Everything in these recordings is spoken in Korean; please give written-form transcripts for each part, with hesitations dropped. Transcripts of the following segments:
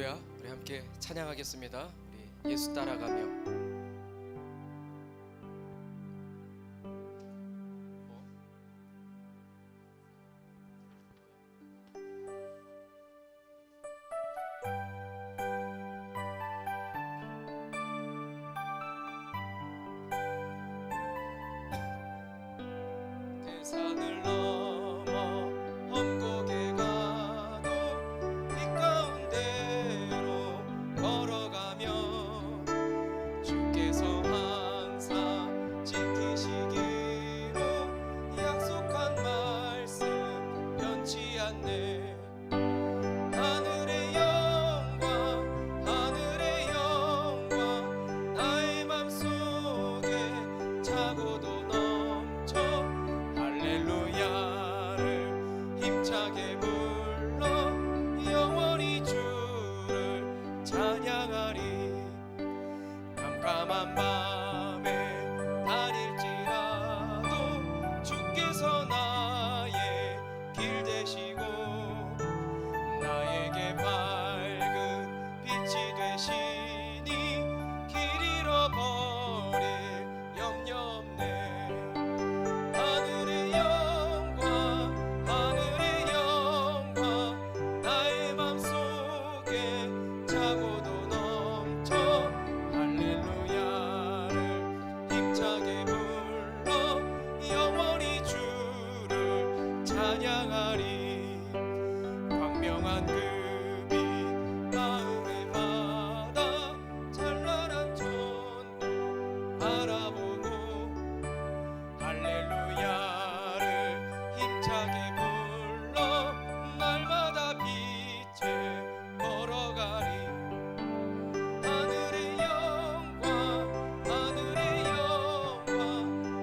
할렐루야. 우리 함께 찬양하겠습니다. 우리 예수 따라가며. 산을 넘어 험곡에 가도 빛 가운데로 걸어가며 주께서 항상 지키시기로 약속한 말씀 변치 않네. 하늘의 영광 나의 맘속에 차고도 넘쳐 할렐루야를 힘차게 불러 영원히 주를 찬양하리. 깜깜한 밤에 다닐지라도 주께서 나의 길 되시고 나에게 밝은 빛이 되시니 길 잃어버릴 염려 없네. 하늘의 영광 나의 맘속에 차고도 넘쳐 할렐루야를 힘차게 불러 영원히 주를 찬양하리. 광명한 그 빛 마음에 받아 찬란한 천국 바라보고 할렐루야를 힘차게 불러 날마다 빛에 걸어가리. 하늘의 영광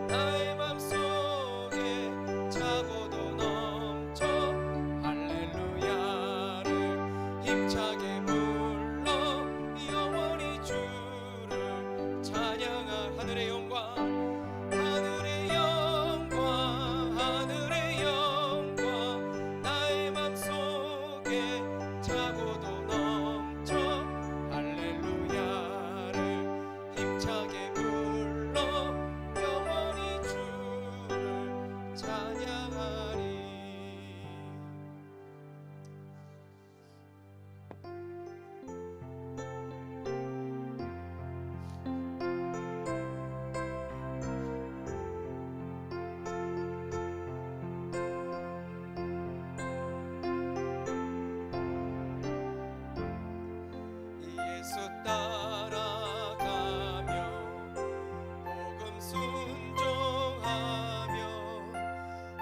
나의 맘속에 차고도 넘쳐 할렐루야를 힘차게 불러 영원히 주를 찬양할. 하늘의 영광 나의 맘속에 차고도 넘쳐 할렐루야를 힘차게 불러 영원히 주를 찬양하리. 예수 따라가며 복음 순종하며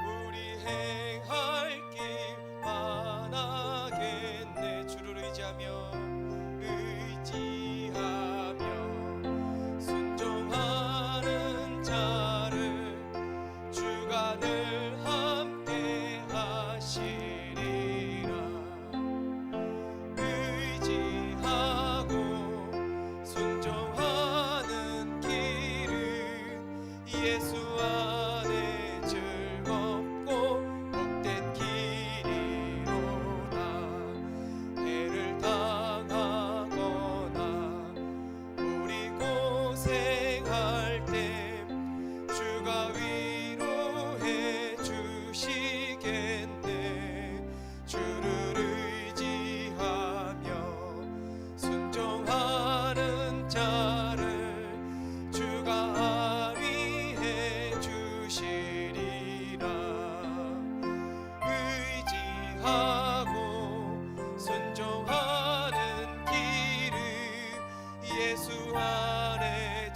우리 행할 길 하나겠네. 주를 의지하며 순종하는 자를 주가 늘 함께 하시리라. 의지하고 순종하는 길은 예수 안에 즐겁고 복된 길이로다. 해를 당하거나 우리 고생할 때 주가 위로해 주시겠네. 주를 의지하며 순종하는 자를 주가 위해 주시리라. 의지하고 순종하는 길은 예수 안에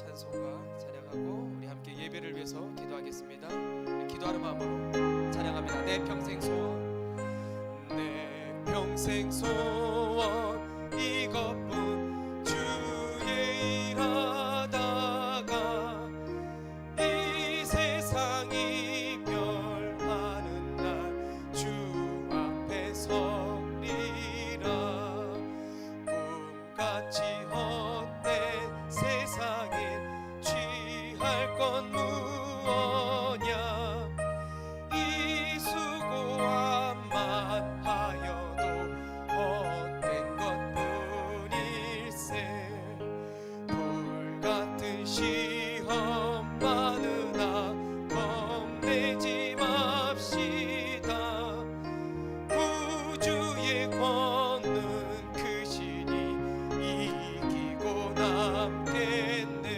찬송가 찬양하고 우리 함께 예배를 위해서 기도하겠습니다. 기도하는 마음으로 찬양합니다. 내 평생 소원, 내 평생 소원 이것뿐, 주의 일하다가 이 세상 이별하는 날 주 앞에 서리라. 꿈같이 헛된 세상에 취할 건 무엇냐. 이 수고함만 하여도 헛된 것뿐일세. 불같은 시험 많으나 겁내지 맙시다. 구주의 권능 크시니 이기고 남겠네.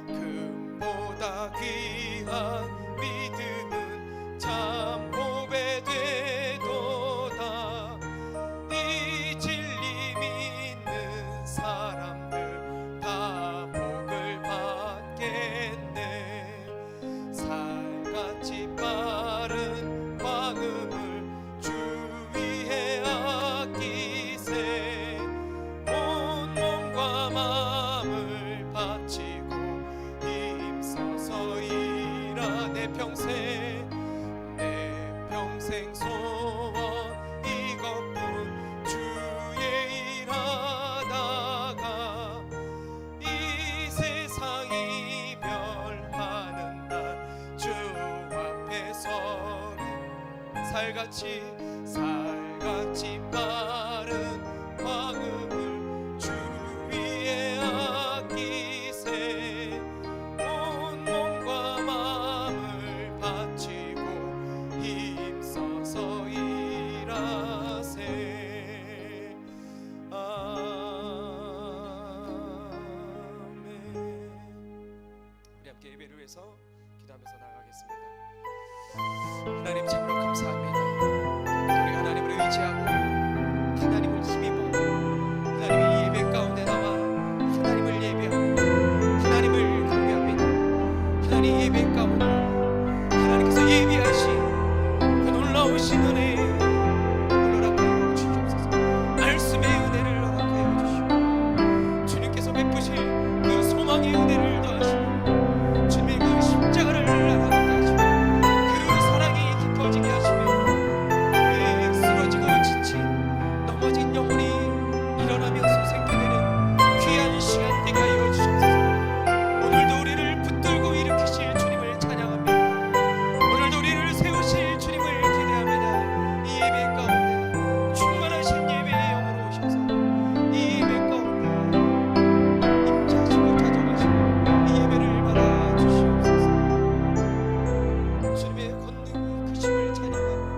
금보다 귀한 믿음은 참 보배 되도다. 이 진리 믿는 사람들 다 복을 받겠네. 살같이 빠른 방음을 주 위에 아끼세. 온 몸과 마음을 바치고 힘써서 일하. 내 평생 소원 이것뿐, 주의 일하다가 이 세상 이별하는 날 주 앞에 서리. 살같이 빠른 방음을 주 위에 아끼세. 온 몸과 마음을 바치고 힘써서 일하세. 아멘. 우리 함께 예배를 위해서 기도하면서 나가겠습니다. 하나님 참으로 감사합니다. 우리 하나님을 의지하고 하나님을 힘입어 하나님의 예배 가운데 나와 하나님을 예배하고 하나님을 경배합니다. 하나님 예배 가운데 하나님께서 예비하신 그 놀라우신 은혜 허락하여 주시옵소서. 말씀의 은혜를 허락하여 주시고 주님께서 베푸실 그 소망의 은혜를 더하시고 주님의 그 십자가를 알아가게 하시고 그 사랑이 깊어지게 하시며 우리의 쓰러지고 지친 넘어진 영혼이 일어나면서 생기게 되는 귀한 시간 되게 하여 주시옵소서. 오늘도 우리를 붙들고 일으키실 주님을 찬양합니다. 오늘도 우리를 세우실 주님을 기대합니다. 이 예배 가운데 충만하신 예배의 영으로 오셔서 이 예배 가운데 임재하시고 다정하시고 이 예배를 받아 주시옵소서. 주님의 권능이 크심을 찬양합니다.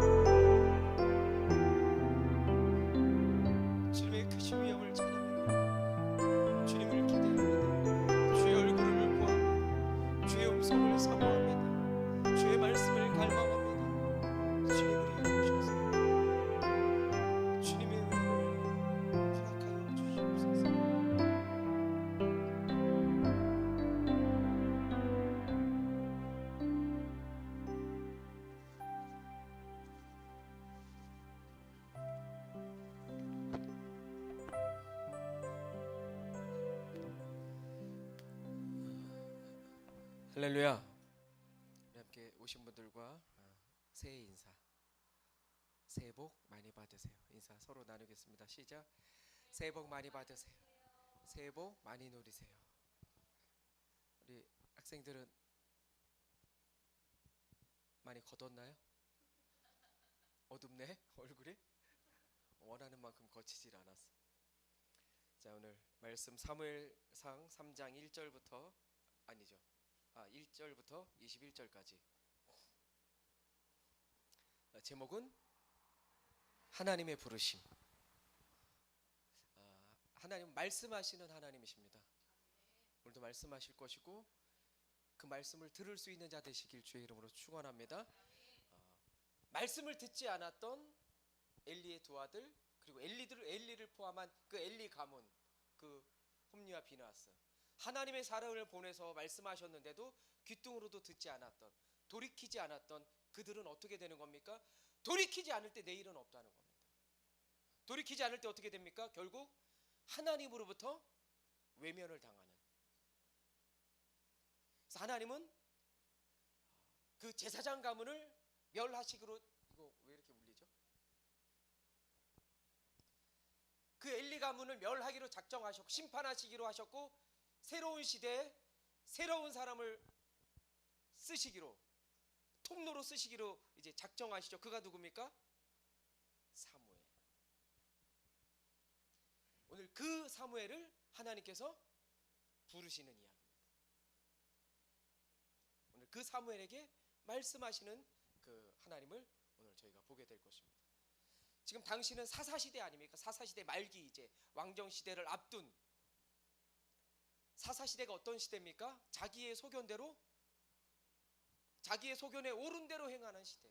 주님의 크신 위엄을 찬양합니다. 주님을 기대합니다. 주의 얼굴을 구합니다. 주의 음성을 사모합니다. 주의 말씀을 갈망합니다. 주님 우리에게 오셔서 주님의 은혜를 허락하여 주시옵소서. 할렐루야. 우리 함께 오신 분들과 새해 인사, 새해 복 많이 받으세요. 인사 서로 나누겠습니다. 시작. 새해 복 많이 받으세요. 새해 복 많이 누리세요. 우리 학생들은 많이 걷었나요? 어둡네 얼굴이. 원하는 만큼 거치질 않았어. 자, 오늘 말씀 사무엘상 3장 1절부터 1절부터 21절까지. 제목은 하나님의 부르심. 하나님 말씀하시는 하나님이십니다. 오늘도 말씀하실 것이고 그 말씀을 들을 수 있는 자 되시길 주의 이름으로 축원합니다. 말씀을 듣지 않았던 엘리의 두 아들, 그리고 엘리를 포함한 그 엘리 가문, 그 홈리와 비나스, 하나님의 사람을 보내서 말씀하셨는데도 귀뚱으로도 듣지 않았던, 돌이키지 않았던 그들은 어떻게 되는 겁니까? 돌이키지 않을 때 내일은 없다는 겁니다. 돌이키지 않을 때 어떻게 됩니까? 결국 하나님으로부터 외면을 당하는. 그래서 하나님은 그 제사장 가문을 멸하시기로, 이거 왜 이렇게 울리죠? 그 엘리 가문을 멸하기로 작정하셨고 심판하시기로 하셨고 새로운 시대에 새로운 사람을 쓰시기로, 통로로 쓰시기로 이제 작정하시죠. 그가 누굽니까? 사무엘. 오늘 그 사무엘을 하나님께서 부르시는 이야기입니다. 오늘 그 사무엘에게 말씀하시는 그 하나님을 오늘 저희가 보게 될 것입니다. 지금 당시는 사사시대 아닙니까? 사사시대 말기, 이제 왕정시대를 앞둔 사사시대가 어떤 시대입니까? 자기의 소견대로, 자기의 소견에 옳은 대로 행하는 시대.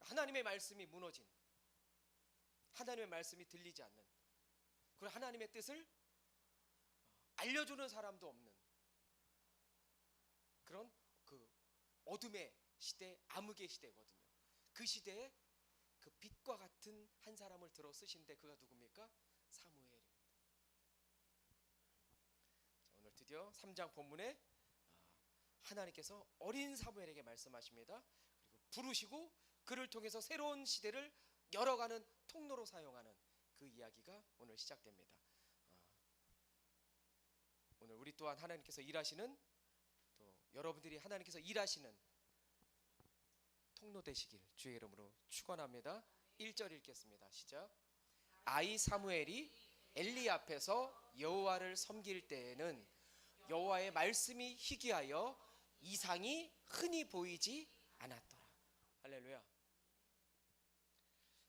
하나님의 말씀이 무너진, 하나님의 말씀이 들리지 않는, 그리고 하나님의 뜻을 알려주는 사람도 없는 그런 그 어둠의 시대, 암흑의 시대거든요. 그 시대에 그 빛과 같은 한 사람을 들어 쓰신데 그가 누굽니까? 사무엘입니다. 자, 오늘 드디어 3장 본문에 하나님께서 어린 사무엘에게 말씀하십니다. 그리고 부르시고 그를 통해서 새로운 시대를 열어가는 통로로 사용하는 그 이야기가 오늘 시작됩니다. 오늘 우리 또한 하나님께서 일하시는, 또 여러분들이 하나님께서 일하시는 통로 되시길 주의 이름으로 축원합니다. 1절 읽겠습니다. 시작. 아이 사무엘이 엘리 앞에서 여호와를 섬길 때에는 여호와의 말씀이 희귀하여 이상이 흔히 보이지 않았더라. 할렐루야.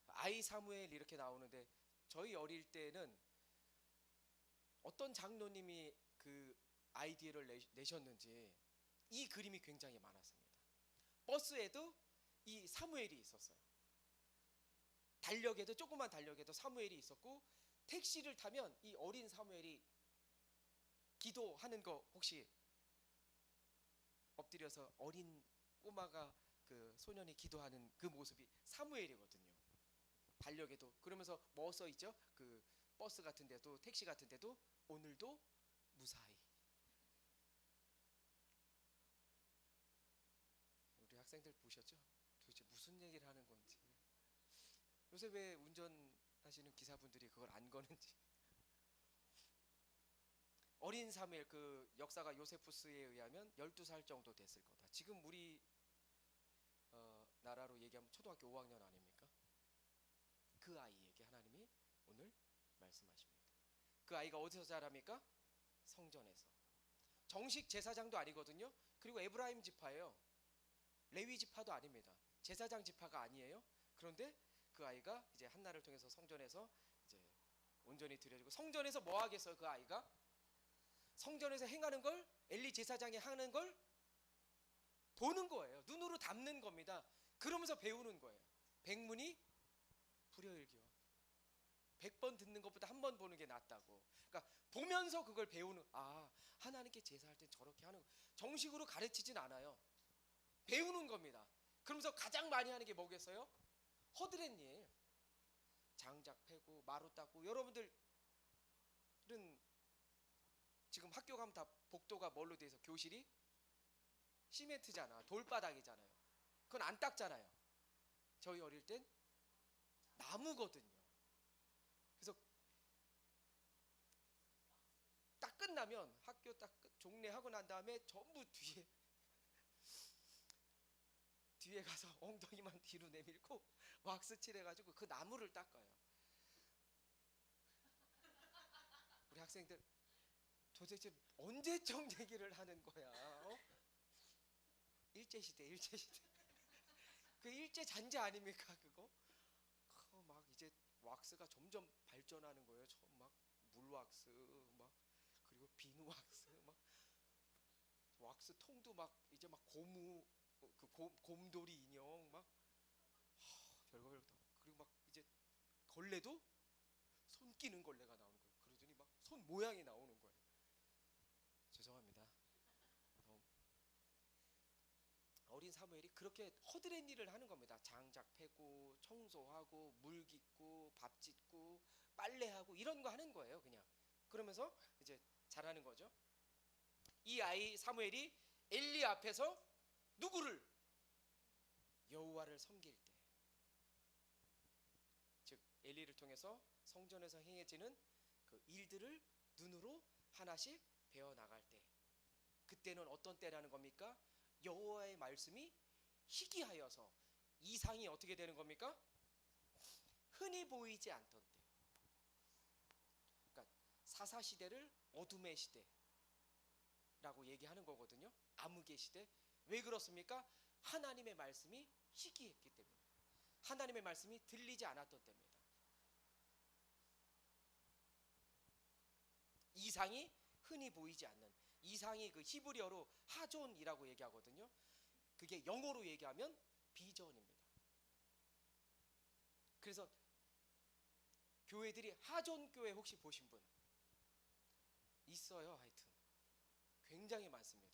아이 사무엘 이렇게 나오는데 저희 어릴 때는 어떤 장로님이 그 아이디어를 내셨는지 이 그림이 굉장히 많았습니다. 버스에도 이 사무엘이 있었어요. 달력에도, 조그만 달력에도 사무엘이 있었고, 택시를 타면 이 어린 사무엘이 기도하는 거 혹시 엎드려서 어린 꼬마가, 그 소년이 기도하는 그 모습이 사무엘이거든요. 달력에도. 그러면서 뭐 써 있죠? 그 버스 같은 데도, 택시 같은 데도 오늘도 무사히. 우리 학생들 보셨죠? 도대체 무슨 얘기를 하는 건지. 요새 왜 운전하시는 기사분들이 그걸 안 거는지. 어린 사무엘, 그 역사가 요세푸스에 의하면 12살 정도 됐을 거다. 지금 우리 나라로 얘기하면 초등학교 5학년 아닙니까? 그 아이에게 하나님이 오늘 말씀하십니다. 그 아이가 어디서 자랍니까? 성전에서. 정식 제사장도 아니거든요. 그리고 에브라임 지파예요. 레위 지파도 아닙니다. 제사장 지파가 아니에요. 그런데 그 아이가 이제 한나를 통해서 성전에서 이제 온전히 드려지고, 성전에서 뭐 하겠어요? 그 아이가 성전에서 행하는 걸, 엘리 제사장이 하는 걸 보는 거예요. 눈으로 담는 겁니다. 그러면서 배우는 거예요. 백문이 불여일견. 100번 듣는 것보다 한 번 보는 게 낫다고. 그러니까 보면서 그걸 배우는, 아, 하나님께 제사할 땐 저렇게 하는 거. 정식으로 가르치진 않아요. 배우는 겁니다. 그러면서 가장 많이 하는 게 뭐겠어요? 허드렛 일. 장작 패고 마루 닦고. 여러분들은 지금 학교 가면 다 복도가 뭘로 돼 있어? 교실이 시멘트잖아. 돌바닥이잖아요. 그건 안 닦잖아요. 저희 어릴 땐 나무거든요. 그래서 딱 끝나면 학교 딱 종례하고 난 다음에 전부 뒤에 가서 엉덩이만 뒤로 내밀고 왁스 칠해가지고 그 나무를 닦아요. 우리 학생들 도대체 언제적 얘기를 하는 거야? 일제시대. 그 일제 잔재 아닙니까 그거? 막 이제 왁스가 점점 발전하는 거예요. 처음 막 물왁스, 막 그리고 비누왁스, 막 왁스 통도 막 이제 막 고무, 그 곰돌이 인형 막 별거 다. 그리고 막 이제 걸레도 손 끼는 걸레가 나오는 거예요. 그래도 모양이 나오는 거예요. 죄송합니다. 어린 사무엘이 그렇게 허드렛 일을 하는 겁니다. 장작 패고 청소하고 물 깃고 밥 짓고 빨래하고 이런 거 하는 거예요. 그냥 그러면서 이제 잘하는 거죠. 이 아이 사무엘이 엘리 앞에서 누구를? 여호와를 섬길 때, 즉 엘리를 통해서 성전에서 행해지는 그 일들을 눈으로 하나씩 배워 나갈 때, 그때는 어떤 때라는 겁니까? 여호와의 말씀이 희귀하여서 이상이 어떻게 되는 겁니까? 흔히 보이지 않던 때. 그러니까 사사 시대를 어둠의 시대라고 얘기하는 거거든요. 암흑의 시대. 왜 그렇습니까? 하나님의 말씀이 희귀했기 때문에, 하나님의 말씀이 들리지 않았던 때입니다. 이상이 흔히 보이지 않는, 이상이 그 히브리어로 하존이라고 얘기하거든요. 그게 영어로 얘기하면 비전입니다. 그래서 교회들이 하존 교회 혹시 보신 분 있어요? 하여튼 굉장히 많습니다.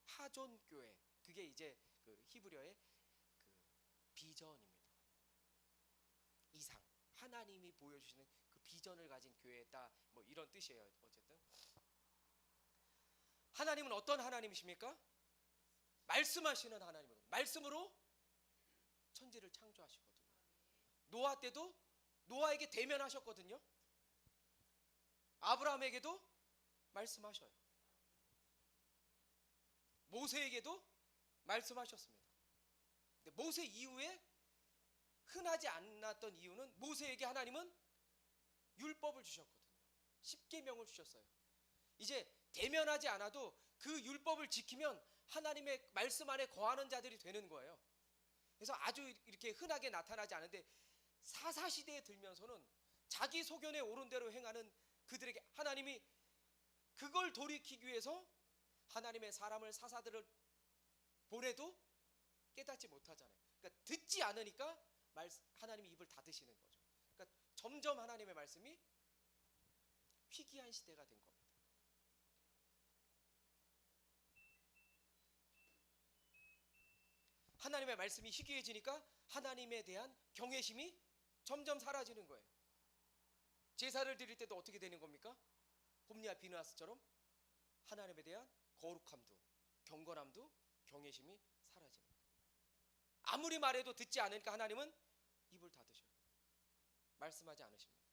하존 교회, 그게 이제 그 히브리어의 그 비전입니다. 이상, 하나님이 보여주시는 그 비전을 가진 교회다, 뭐 이런 뜻이에요. 어쨌든 하나님은 어떤 하나님이십니까? 말씀하시는 하나님이거든요. 말씀으로 천지를 창조하시거든요. 노아 때도 노아에게 대면하셨거든요. 아브라함에게도 말씀하셔요. 모세에게도 말씀하셨습니다. 근데 모세 이후에 흔하지 않았던 이유는, 모세에게 하나님은 율법을 주셨거든요. 십계명을 주셨어요. 이제 대면하지 않아도 그 율법을 지키면 하나님의 말씀 안에 거하는 자들이 되는 거예요. 그래서 아주 이렇게 흔하게 나타나지 않은데, 사사시대에 들면서는 자기 소견에 옳은 대로 행하는 그들에게 하나님이 그걸 돌이키기 위해서 하나님의 사람을, 사사들을 보내도 깨닫지 못하잖아요. 그러니까 듣지 않으니까 하나님이 입을 닫으시는 거죠. 그러니까 점점 하나님의 말씀이 희귀한 시대가 된 겁니다. 하나님의 말씀이 희귀해지니까 하나님에 대한 경외심이 점점 사라지는 거예요. 제사를 드릴 때도 어떻게 되는 겁니까? 홈리와 비느하스처럼 하나님에 대한 거룩함도 경건함도 경외심이 사라지는 거예요. 아무리 말해도 듣지 않으니까 하나님은 입을 닫으셔요. 말씀하지 않으십니다.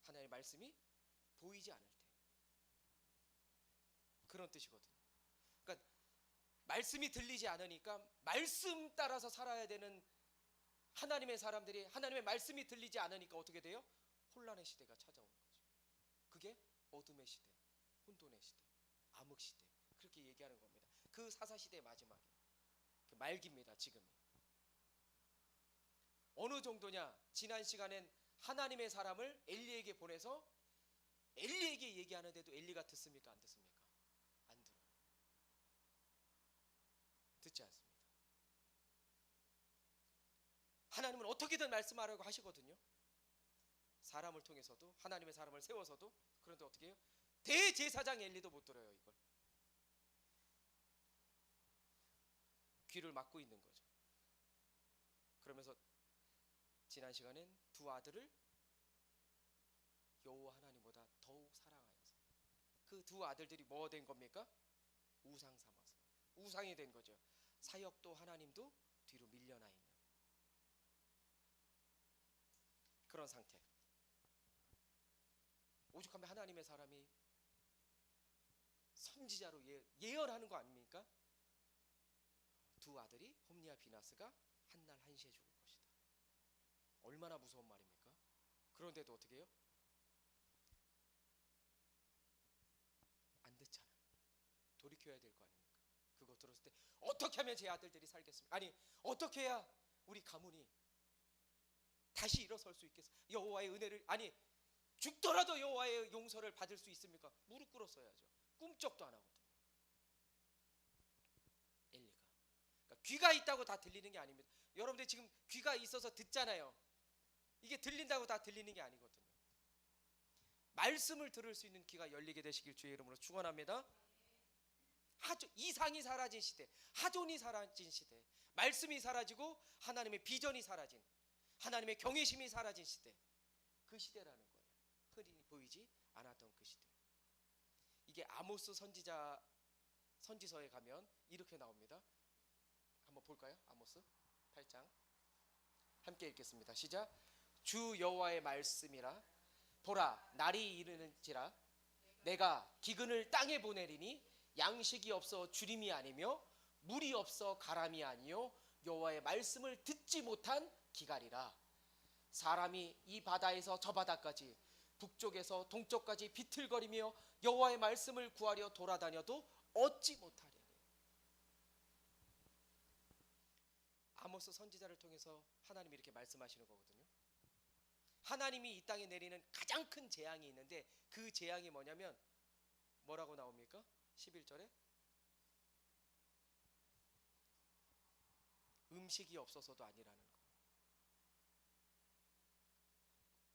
하나님의 말씀이 보이지 않을 때, 그런 뜻이거든요. 그러니까 말씀이 들리지 않으니까 말씀 따라서 살아야 되는 하나님의 사람들이, 하나님의 말씀이 들리지 않으니까 어떻게 돼요? 혼란의 시대가 찾아오는 거죠. 그게 어둠의 시대, 혼돈의 시대, 암흑 시대, 그렇게 얘기하는 겁니다. 그 사사시대의 마지막에, 그 말기입니다. 지금이 어느 정도냐? 지난 시간엔 하나님의 사람을 엘리에게 보내서 엘리에게 얘기하는데도 엘리가 듣습니까? 안 듣습니까? 안 들어요. 듣지 않습니다. 하나님은 어떻게든 말씀하라고 하시거든요. 사람을 통해서도, 하나님의 사람을 세워서도. 그런데 어떻게 해요? 대제사장 엘리도 못 들어요. 이걸 귀를 막고 있는 거죠. 그러면서 지난 시간엔 두 아들을 여호와 하나님보다 더욱 사랑하여서, 그 두 아들들이 뭐 된 겁니까? 우상 삼아서 우상이 된 거죠. 사역도 하나님도 뒤로 밀려나 있는 그런 상태. 오죽하면 하나님의 사람이 선지자로 예언하는 거 아닙니까? 두 아들이 홈리와 비나스가 한날 한시에 죽을 것이다. 얼마나 무서운 말입니까? 그런데도 어떻게 해요? 안 듣잖아. 돌이켜야 될 거 아닙니까? 그거 들었을 때 어떻게 하면 제 아들들이 살겠습니까? 아니, 어떻게 해야 우리 가문이 다시 일어설 수 있겠어? 여호와의 은혜를, 아니 죽더라도 여호와의 용서를 받을 수 있습니까? 무릎 꿇었어야죠. 꿈쩍도 안 하거든요. 엘리가. 그러니까 귀가 있다고 다 들리는 게 아닙니다. 여러분들 지금 귀가 있어서 듣잖아요. 이게 들린다고 다 들리는 게 아니거든요. 말씀을 들을 수 있는 귀가 열리게 되시길 주의 이름으로 축원합니다. 이상이 사라진 시대, 하존이 사라진 시대, 말씀이 사라지고 하나님의 비전이 사라진, 하나님의 경외심이 사라진 시대, 그 시대라는 거예요. 흔히 보이지 않았던 그 시대. 이게 아모스 선지서에 가면 이렇게 나옵니다. 한번 볼까요? 아모스 8장 함께 읽겠습니다. 시작. 주 여호와의 말씀이라. 보라, 날이 이르는지라 내가 기근을 땅에 보내리니 양식이 없어 주림이 아니며 물이 없어 가람이 아니요 여호와의 말씀을 듣지 못한 기갈이라. 사람이 이 바다에서 저 바다까지 북쪽에서 동쪽까지 비틀거리며 여호와의 말씀을 구하려 돌아다녀도 얻지 못하리니. 아모스 선지자를 통해서 하나님이 이렇게 말씀하시는 거거든요. 하나님이 이 땅에 내리는 가장 큰 재앙이 있는데 그 재앙이 뭐냐면 뭐라고 나옵니까? 11절에 음식이 없어서도 아니라는 거.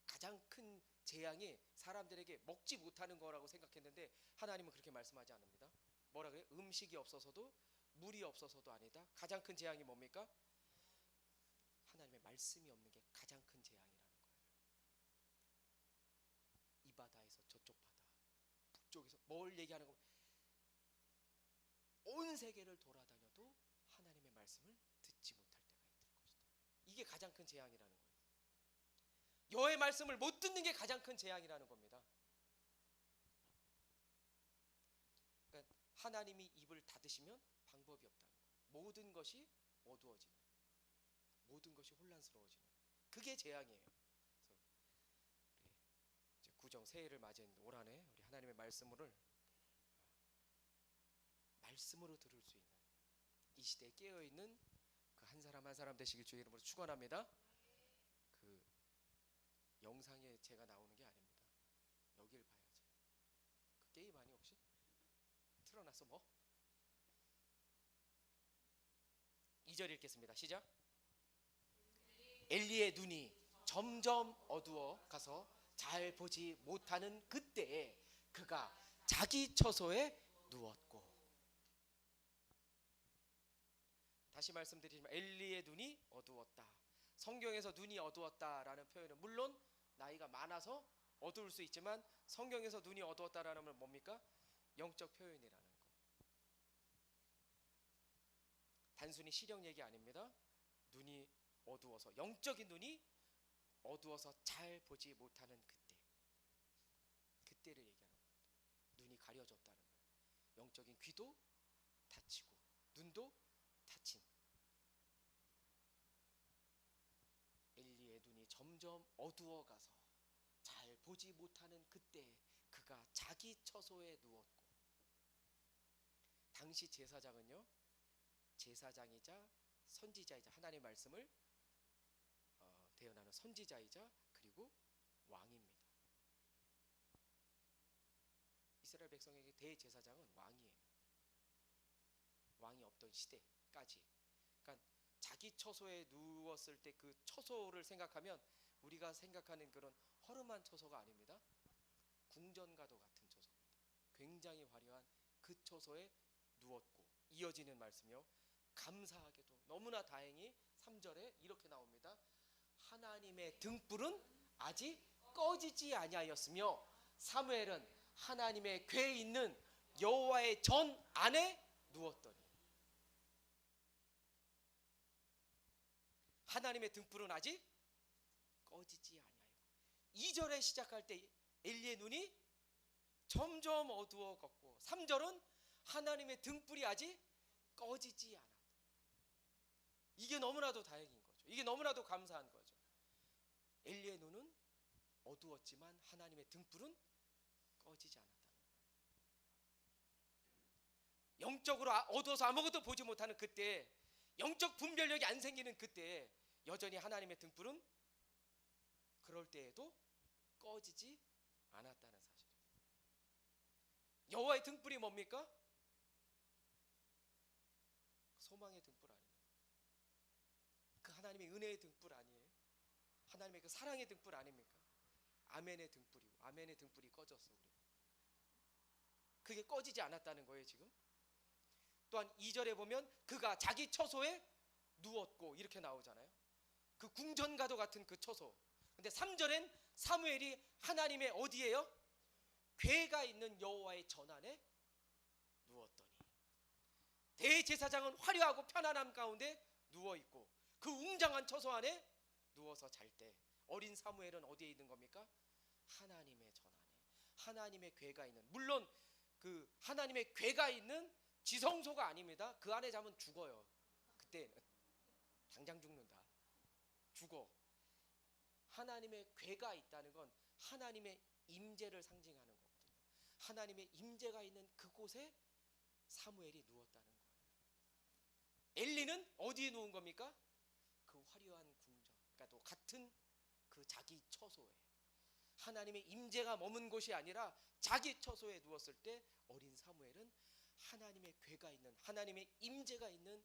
가장 큰 재앙이 사람들에게 먹지 못하는 거라고 생각했는데 하나님은 그렇게 말씀하지 않습니다. 뭐라 그래요? 음식이 없어서도 물이 없어서도 아니다. 가장 큰 재앙이 뭡니까? 하나님의 말씀이 없는 게 가장 큰 재앙이라는 거예요. 이 바다에서 저쪽 바다, 북쪽에서 뭘 얘기하는 거? 온 세계를 돌아다녀도 하나님의 말씀을 듣지 못할 때가 있을 것이다. 이게 가장 큰 재앙이라는 거예요. 여호와의 말씀을 못 듣는 게 가장 큰 재앙이라는 겁니다. 그러니까 하나님이 입을 닫으시면 방법이 없다는 거예요. 모든 것이 어두워지는, 모든 것이 혼란스러워지는, 그게 재앙이에요. 그래서 우리 이제 구정 새해를 맞은 올 한해 우리 하나님의 말씀으로 들을 수 있는, 이 시대에 깨어 있는 그 한 사람 한 사람 되시길 주의 이름으로 축원합니다. 그 영상에 제가 나오는 게 아닙니다. 여길 봐야지. 그 게임 아니 혹시? 틀어놔서 뭐? 2절 읽겠습니다. 시작. 엘리의 눈이 점점 어두워 가서 잘 보지 못하는 그때에 그가 자기 처소에 누웠고. 다시 말씀드리지만 엘리의 눈이 어두웠다. 성경에서 눈이 어두웠다라는 표현은 물론 나이가 많아서 어두울 수 있지만 성경에서 눈이 어두웠다라는 건 뭡니까? 영적 표현이라는 거. 단순히 시력 얘기 아닙니다. 눈이 어두워서, 영적인 눈이 어두워서 잘 보지 못하는 그때를 얘기하는 겁니다. 눈이 가려졌다는 거예요. 영적인 귀도 닫히고 눈도 닫힌. 엘리의 눈이 점점 어두워가서 잘 보지 못하는 그때 그가 자기 처소에 누웠고. 당시 제사장은요, 제사장이자 선지자이자 하나님의 말씀을 대언하는 선지자이자 그리고 왕입니다. 이스라엘 백성에게 대제사장은 왕이에요. 왕이 없던 시대까지. 그러니까 자기 처소에 누웠을 때 그 처소를 생각하면 우리가 생각하는 그런 허름한 처소가 아닙니다. 궁전과도 같은 처소입니다. 굉장히 화려한 그 처소에 누웠고. 이어지는 말씀이요, 감사하게도 너무나 다행히 3절에 이렇게 나옵니다. 하나님의 등불은 아직 꺼지지 아니하였으며 사무엘은 하나님의 궤에 있는 여호와의 전 안에 누웠더니. 하나님의 등불은 아직 꺼지지 아니하여. 2절에 시작할 때 엘리의 눈이 점점 어두워졌고 3절은 하나님의 등불이 아직 꺼지지 않았다. 이게 너무나도 다행인 거죠. 이게 너무나도 감사한 거죠. 엘리의 눈은 어두웠지만 하나님의 등불은 꺼지지 않았다는 거예요. 영적으로 어두워서 아무것도 보지 못하는 그때, 영적 분별력이 안 생기는 그때 여전히 하나님의 등불은 그럴 때에도 꺼지지 않았다는 사실이에요. 여호와의 등불이 뭡니까? 소망의 등불 아닙니까? 그 하나님의 은혜의 등불 아니에요? 하나님의 그 사랑의 등불 아닙니까? 아멘의 등불이고 아멘의 등불이 꺼졌어. 그게 꺼지지 않았다는 거예요 지금. 또한 2절에 보면 그가 자기 처소에 누웠고 이렇게 나오잖아요. 그 궁전가도 같은 그 처소. 근데 3절엔 사무엘이 하나님의 어디에요? 궤가 있는 여호와의 전안에 누웠더니, 대제사장은 화려하고 편안함 가운데 누워있고 그 웅장한 처소 안에 누워서 잘 때 어린 사무엘은 어디에 있는 겁니까? 하나님의 전안에, 하나님의 궤가 있는, 물론 그 하나님의 궤가 있는 지성소가 아닙니다. 그 안에 자면 죽어요. 그때는 당장 죽는다. 죽어. 하나님의 궤가 있다는 건 하나님의 임재를 상징하는 거거든요. 하나님의 임재가 있는 그곳에 사무엘이 누웠다는 거예요. 엘리는 어디에 누운 겁니까? 그 화려한 궁전, 그러니까 또 같은 그 자기 처소에, 하나님의 임재가 머문 곳이 아니라 자기 처소에 누웠을 때 어린 사무엘은 하나님의 궤가 있는, 하나님의 임재가 있는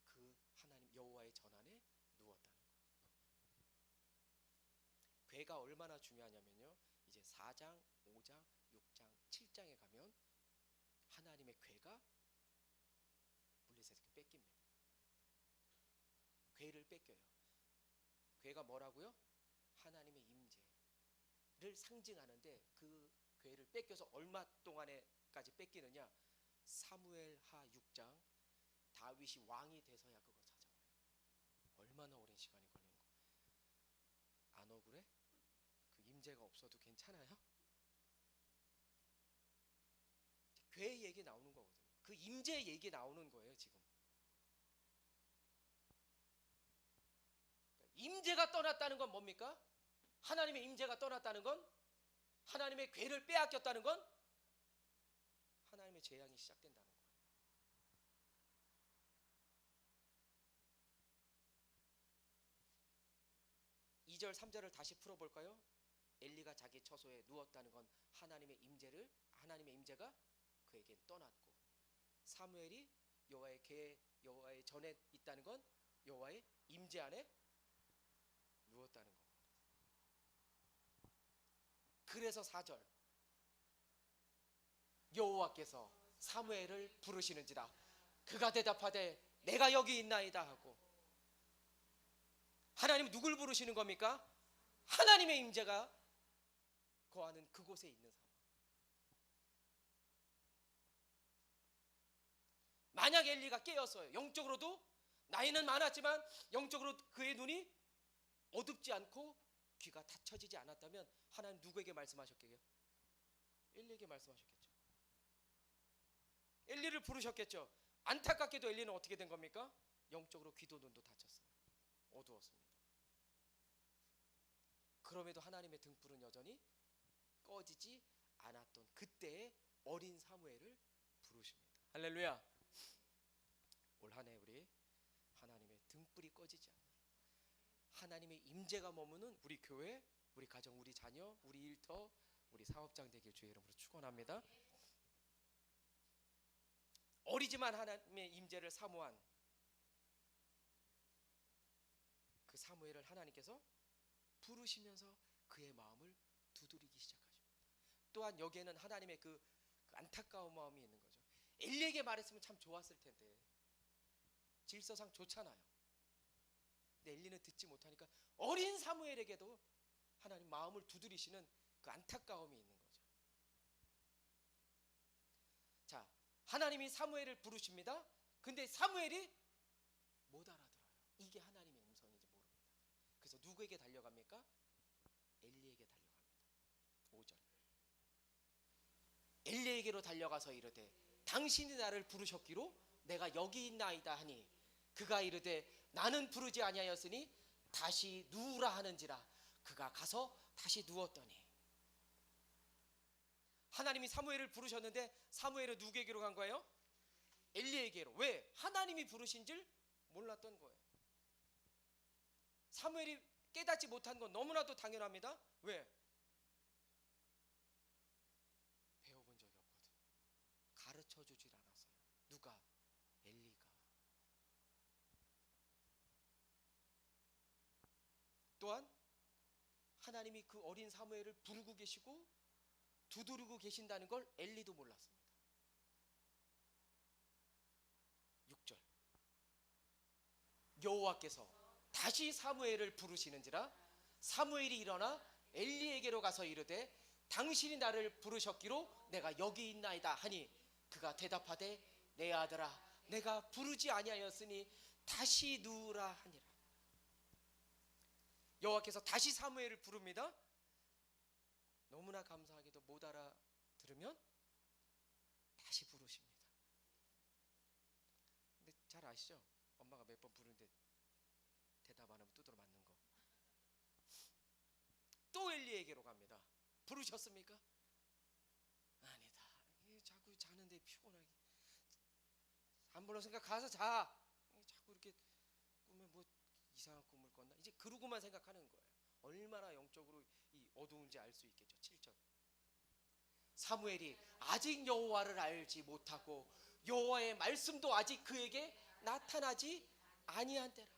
그 하나님 여호와의 전안에 누웠다는 거예요. 궤가 얼마나 중요하냐면요, 이제 4장, 5장, 6장, 7장에 가면 하나님의 궤가 블레셋에게 뺏깁니다. 궤를 뺏겨요. 궤가 뭐라고요? 하나님의 임재를 상징하는데 그 궤를 뺏겨서 얼마 동안에까지 뺏기느냐? 사무엘하 6장, 다윗이 왕이 돼서야 그거 찾아와요. 얼마나 오랜 시간이 걸리는 거. 안 억울해? 그 임재가 없어도 괜찮아요? 궤 얘기 나오는 거거든요. 그 임재 얘기 나오는 거예요 지금. 임재가 떠났다는 건 뭡니까? 하나님의 임재가 떠났다는 건, 하나님의 궤를 빼앗겼다는 건 하나님의 재앙이 시작된다는 거예요. 2절 3절을 다시 풀어볼까요? 엘리가 자기 처소에 누웠다는 건 하나님의 임재가 그에게 떠났고, 사무엘이 여호와의 전에 있다는 건 여호와의 임재 안에 누웠다는 겁니다. 그래서 4절, 여호와께서 사무엘을 부르시는지라 그가 대답하되 내가 여기 있나이다 하고, 하나님은 누굴 부르시는 겁니까? 하나님의 임재가 거하는 그곳에 있는 사람. 만약 엘리가 깨었어요, 영적으로도 나이는 많았지만 영적으로 그의 눈이 어둡지 않고 귀가 닫혀지지 않았다면 하나님 누구에게 말씀하셨겠어요? 엘리에게 말씀하셨겠죠. 엘리를 부르셨겠죠. 안타깝게도 엘리는 어떻게 된 겁니까? 영적으로 귀도 눈도 닫혔어요. 어두웠습니다. 그럼에도 하나님의 등불은 여전히 꺼지지 않았던 그때의 어린 사무엘을 부르십니다. 할렐루야. 올 한 해 우리 하나님의 등불이 꺼지지 않는, 하나님의 임재가 머무는 우리 교회, 우리 가정, 우리 자녀, 우리 일터, 우리 사업장 되길 주의 이름으로 축원합니다. 어리지만 하나님의 임재를 사모한 그 사무엘을 하나님께서 부르시면서 그의 마음을 두드리기 시작하십니다. 또한 여기에는 하나님의 그 안타까운 마음이 있는 거죠. 엘리에게 말했으면 참 좋았을 텐데, 질서상 좋잖아요. 근데 엘리는 듣지 못하니까 어린 사무엘에게도 하나님 마음을 두드리시는 그 안타까움이 있는 거죠. 자, 하나님이 사무엘을 부르십니다. 근데 사무엘이 못 알아들어요. 이게 하나님의 음성인지 모릅니다. 그래서 누구에게 달려갑니까? 엘리에게 달려갑니다. 5절, 엘리에게로 달려가서 이르되 당신이 나를 부르셨기로 내가 여기 있나이다 하니, 그가 이르되 나는 부르지 아니하였으니 다시 누우라 하는지라. 그가 가서 다시 누웠더니, 하나님이 사무엘을 부르셨는데 사무엘은 누구에게로 간 거예요? 엘리에게로. 왜? 하나님이 부르신 줄 몰랐던 거예요. 사무엘이 깨닫지 못한 건 너무나도 당연합니다. 왜? 배워본 적이 없거든요. 가르쳐 주질 않았어요. 누가? 엘리가. 또한 하나님이 그 어린 사무엘을 부르고 계시고 두드리고 계신다는 걸 엘리도 몰랐습니다. 6절 여호와께서 다시 사무엘을 부르시는지라 사무엘이 일어나 엘리에게로 가서 이르되 당신이 나를 부르셨기로 내가 여기 있나이다 하니 그가 대답하되 내 아들아 내가 부르지 아니하였으니 다시 누우라 하니라. 여호와께서 다시 사무엘을 부릅니다. 너무나 감사하게도 못 알아들으면 다시 부르십니다. 근데 잘 아시죠? 엄마가 몇 번 부르는데 대답 안 하면 두드러 맞는 거. 또 엘리에게로 갑니다. 부르셨습니까? 아니다. 자꾸 자는데 피곤하게 안 불렀으니까 가서 자. 자꾸 이렇게 꿈에 뭐 이상한 꿈을 꿨나? 이제 그러고만 생각하는 거예요. 얼마나 영적으로 이 어두운지 알 수 있겠죠. 7절 사무엘이 아직 여호와를 알지 못하고 여호와의 말씀도 아직 그에게 나타나지 아니한 때라.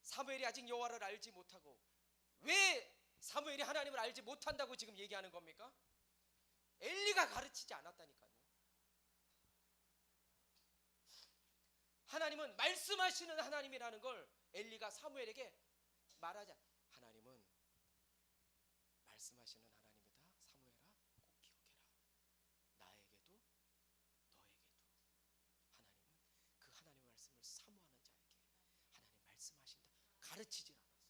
사무엘이 아직 여호와를 알지 못하고, 왜 사무엘이 하나님을 알지 못한다고 지금 얘기하는 겁니까? 엘리가 가르치지 않았다니까요. 하나님은 말씀하시는 하나님이라는 걸 엘리가 사무엘에게 말하지 않. 하나님은 말씀하시는 하나님이다. 사무엘아 꼭 기억해라. 나에게도 너에게도 하나님은 그 하나님의 말씀을 사모하는 자에게 하나님 말씀하신다. 가르치질 않았어요.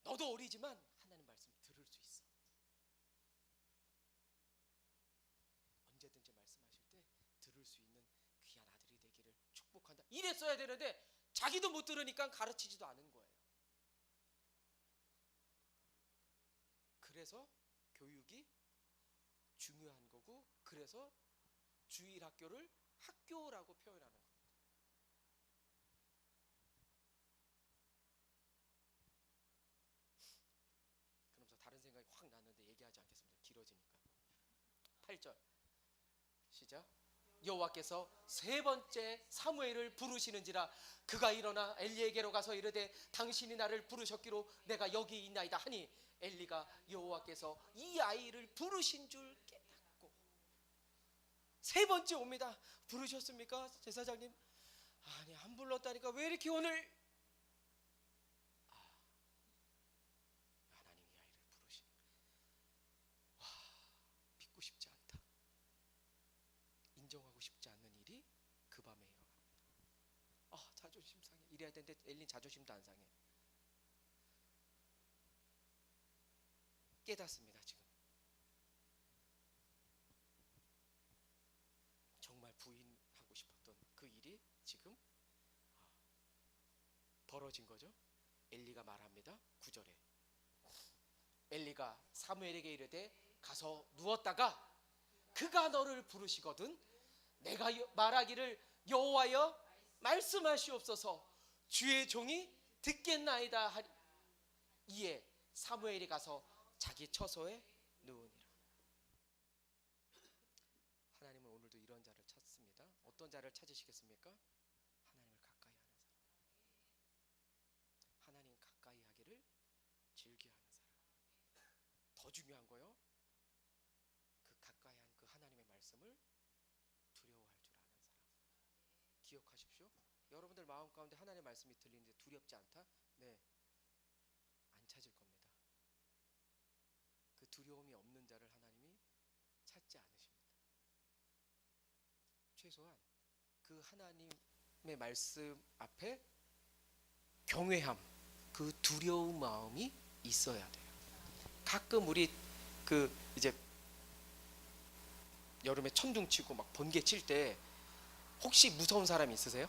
너도 어리지만 하나님 말씀 들을 수 있어. 언제든지 말씀하실 때 들을 수 있는 귀한 아들이 되기를 축복한다. 이랬어야 되는데 자기도 못 들으니까 가르치지도 않은 거예요. 그래서 교육이 중요한 거고, 그래서 주일 학교를 학교라고 표현하는 겁니다. 그러면서 다른 생각이 확 났는데 얘기하지 않겠습니다. 길어지니까. 8절 시작. 여호와께서 세 번째 사무엘을 부르시는지라 그가 일어나 엘리에게로 가서 이르되 당신이 나를 부르셨기로 내가 여기 있나이다 하니 엘리가 여호와께서 이 아이를 부르신 줄 깨닫고. 세 번째 옵니다. 부르셨습니까 제사장님? 아니 안 불렀다니까 왜 이렇게 오늘. 하나님이 아이를 부르시니 와, 믿고 싶지 않다. 인정하고 싶지 않는 일이 그 밤에 일어납니다. 자존심 상해. 이래야 되는데 엘린 자존심도 안 상해. 깨닫습니다. 지금 정말 부인하고 싶었던 그 일이 지금 벌어진 거죠. 엘리가 말합니다. 9절에 엘리가 사무엘에게 이르되 가서 누웠다가 그가 너를 부르시거든 내가 말하기를 여호와여 말씀하시옵소서 주의 종이 듣겠나이다 하리. 이에 사무엘이 가서 자기 처소에 누우니라. 하나님은 오늘도 이런 자를 찾습니다. 어떤 자를 찾으시겠습니까? 하나님을 가까이 하는 사람. 하나님 가까이 하기를 즐겨하는 사람. 더 중요한 거요, 그 가까이 한 그 하나님의 말씀을 두려워할 줄 아는 사람. 기억하십시오. 여러분들 마음 가운데 하나님의 말씀이 들리는데 두렵지 않다? 네, 안 찾을 겁니다. 그 두려움이 없는 자를 하나님이 찾지 않으십니다. 최소한 그 하나님의 말씀 앞에 경외함, 그 두려운 마음이 있어야 돼요. 가끔 우리 그 이제 여름에 천둥 치고 막 번개 칠 때 혹시 무서운 사람이 있으세요?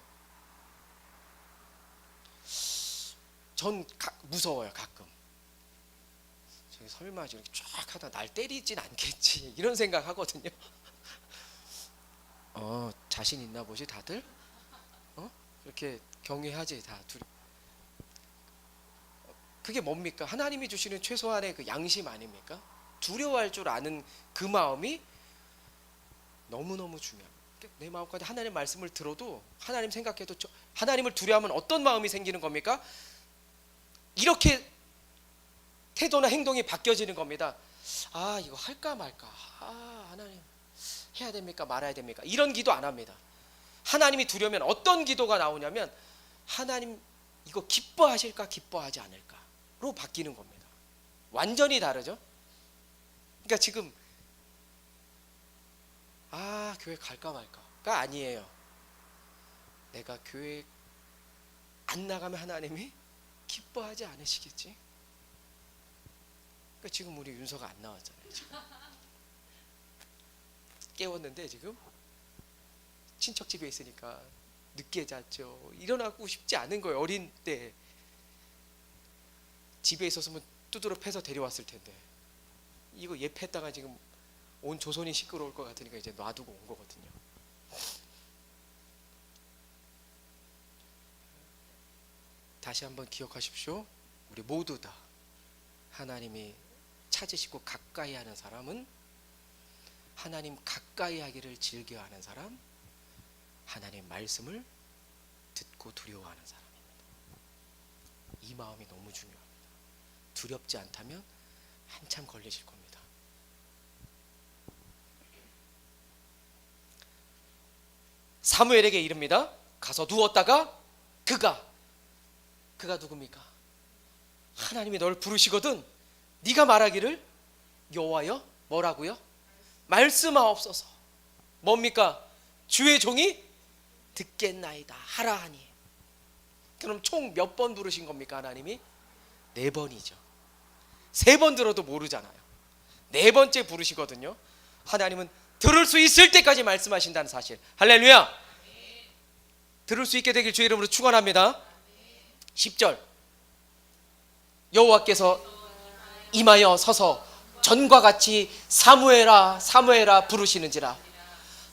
전 무서워요. 가끔 저기 설마 이렇게 쫙 하다 날 때리진 않겠지 이런 생각 하거든요. 자신 있나 보지 다들? 이렇게 경외하지 다. 그게 뭡니까? 하나님이 주시는 최소한의 그 양심 아닙니까? 두려워할 줄 아는 그 마음이 너무너무 중요합니다. 내 마음까지 하나님 말씀을 들어도 하나님 생각해도 하나님을 두려워하면 어떤 마음이 생기는 겁니까? 이렇게 태도나 행동이 바뀌어지는 겁니다. 아, 이거 할까 말까. 아, 하나님 해야 됩니까 말아야 됩니까? 이런 기도 안 합니다. 하나님이 두려면 어떤 기도가 나오냐면 하나님 이거 기뻐하실까 기뻐하지 않을까로 바뀌는 겁니다. 완전히 다르죠. 그러니까 지금 교회 갈까 말까가 아니에요. 내가 교회 안 나가면 하나님이 기뻐하지 않으시겠지. 그러니까 지금 우리 윤서가 안 나왔잖아요. 지금 깨웠는데 지금 친척 집에 있으니까 늦게 잤죠. 일어나고 싶지 않은 거예요. 어린 때 집에 있었으면 두드러 패서 데려왔을 텐데 이거 예패했다가 지금 온 조선이 시끄러울 것 같으니까 이제 놔두고 온 거거든요. 다시 한번 기억하십시오. 우리 모두 다 하나님이 찾으시고 가까이 하는 사람은 하나님 가까이 하기를 즐겨하는 사람, 하나님 말씀을 듣고 두려워하는 사람입니다. 이 마음이 너무 중요합니다. 두렵지 않다면 한참 걸리실 겁니다. 사무엘에게 이릅니다. 가서 누웠다가 그가 누굽니까? 하나님이 널 부르시거든 네가 말하기를 여호와여 뭐라고요? 말씀하옵소서. 뭡니까? 주의 종이 듣겠나이다 하라 하니. 그럼 총 몇 번 부르신 겁니까? 하나님이 4번이죠. 3번 들어도 모르잖아요. 4번째 부르시거든요. 하나님은 들을 수 있을 때까지 말씀하신다는 사실. 할렐루야. 들을 수 있게 되길 주의 이름으로 축원합니다. 10절 여호와께서 임하여 서서 전과 같이 사무엘아 사무엘아 부르시는지라.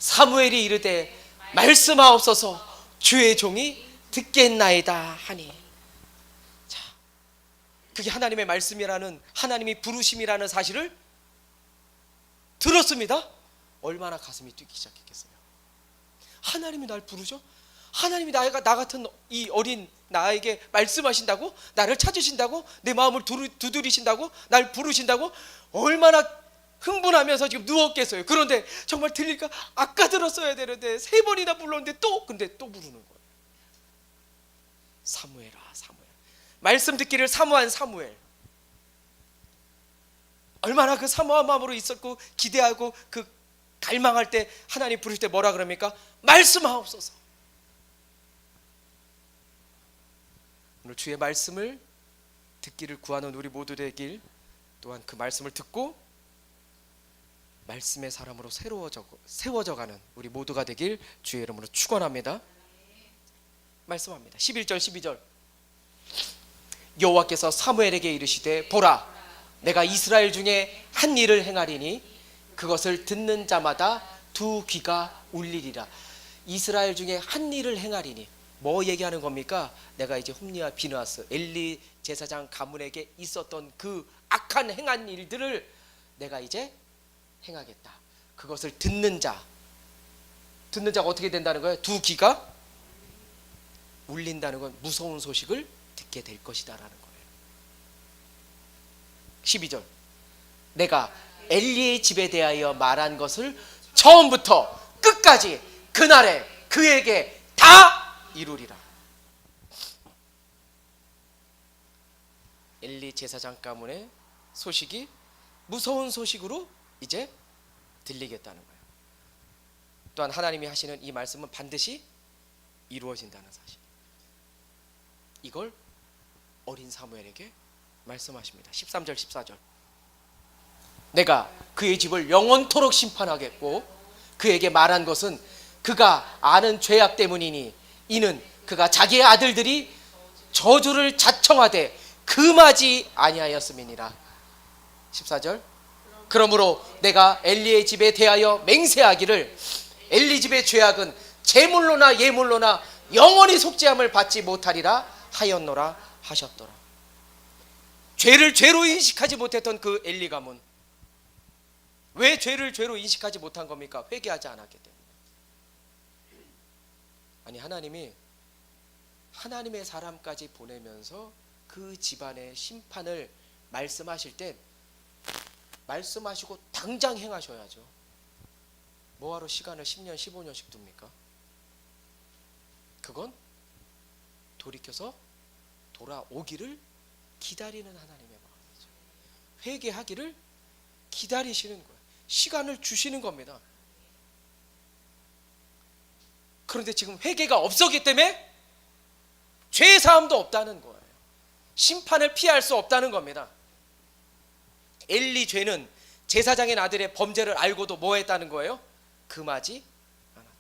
사무엘이 이르되 말씀하옵소서 주의 종이 듣겠나이다 하니. 자, 그게 하나님의 말씀이라는, 하나님이 부르심이라는 사실을 들었습니다. 얼마나 가슴이 뛰기 시작했겠어요. 하나님이 날 부르죠? 하나님이 나 같은 이 어린 나에게 말씀하신다고? 나를 찾으신다고? 내 마음을 두드리신다고? 날 부르신다고? 얼마나 흥분하면서 지금 누웠겠어요. 그런데 정말 들릴까? 아까 들었어야 되는데 3번이나 불렀는데 근데 또 부르는 거예요. 사무엘아 사무엘. 말씀 듣기를 사모한 사무엘. 얼마나 그 사모한 마음으로 있었고 기대하고 그 갈망할 때 하나님 부르실 때 뭐라 그럽니까? 말씀하옵소서. 오늘 주의 말씀을 듣기를 구하는 우리 모두 되길, 또한 그 말씀을 듣고 말씀의 사람으로 세워져가는 우리 모두가 되길 주의 이름으로 축원합니다. 말씀합니다. 11절 12절 여호와께서 사무엘에게 이르시되 보라 내가 이스라엘 중에 한 일을 행하리니 그것을 듣는 자마다 두 귀가 울리리라. 이스라엘 중에 한 일을 행하리니 뭐 얘기하는 겁니까? 내가 이제 홈리와 비느하스 엘리 제사장 가문에게 있었던 그 악한 행한 일들을 내가 이제 행하겠다. 그것을 듣는 자가 어떻게 된다는 거예요? 두 귀가 울린다는 건 무서운 소식을 듣게 될 것이다 라는 거예요. 12절 내가 엘리의 집에 대하여 말한 것을 처음부터 끝까지 그날에 그에게 다 이루리라. 엘리 제사장 가문의 소식이 무서운 소식으로 이제 들리겠다는 거예요. 또한 하나님이 하시는 이 말씀은 반드시 이루어진다는 사실. 이걸 어린 사무엘에게 말씀하십니다. 13절 14절 내가 그의 집을 영원토록 심판하겠고 그에게 말한 것은 그가 아는 죄악 때문이니 이는 그가 자기의 아들들이 저주를 자청하되 금하지 아니하였음이니라. 14절 그러므로 내가 엘리의 집에 대하여 맹세하기를 엘리 집의 죄악은 제물로나 예물로나 영원히 속죄함을 받지 못하리라 하였노라 하셨더라. 죄를 죄로 인식하지 못했던 그 엘리 가문, 왜 죄를 죄로 인식하지 못한 겁니까? 회개하지 않았기 때문에. 아니 하나님이 하나님의 사람까지 보내면서 그 집안의 심판을 말씀하실 때 말씀하시고 당장 행하셔야죠. 뭐하러 시간을 10년 15년씩 둡니까? 그건 돌이켜서 돌아오기를 기다리는 하나님의 마음이죠. 회개하기를 기다리시는 거예요. 시간을 주시는 겁니다. 그런데 지금 회개가 없었기 때문에 죄 사함도 없다는 거예요. 심판을 피할 수 없다는 겁니다. 엘리 죄는 제사장의 아들의 범죄를 알고도 뭐 했다는 거예요? 금하지 않았다.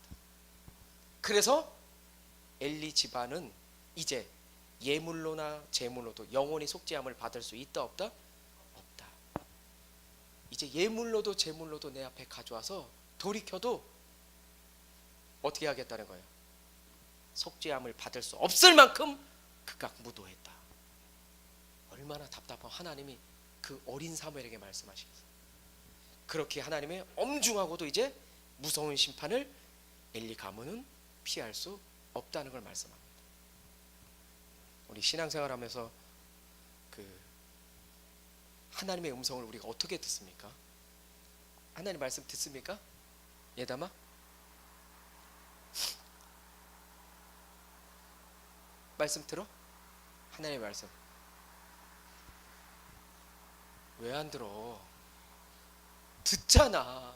그래서 엘리 집안은 이제 예물로나 제물로도 영원히 속죄함을 받을 수 있다 없다? 없다. 이제 예물로도 제물로도 내 앞에 가져와서 돌이켜도 어떻게 하겠다는 거예요? 속죄함을 받을 수 없을 만큼 극악 무도했다. 얼마나 답답한 하나님이 그 어린 사무엘에게 말씀하시겠어요. 그렇게 하나님의 엄중하고도 이제 무서운 심판을 엘리 가문은 피할 수 없다는 걸 말씀합니다. 우리 신앙생활하면서 그 하나님의 음성을 우리가 어떻게 듣습니까? 하나님 말씀 듣습니까? 예담아? 말씀 들어? 하나님의 말씀 왜 안 들어? 듣잖아.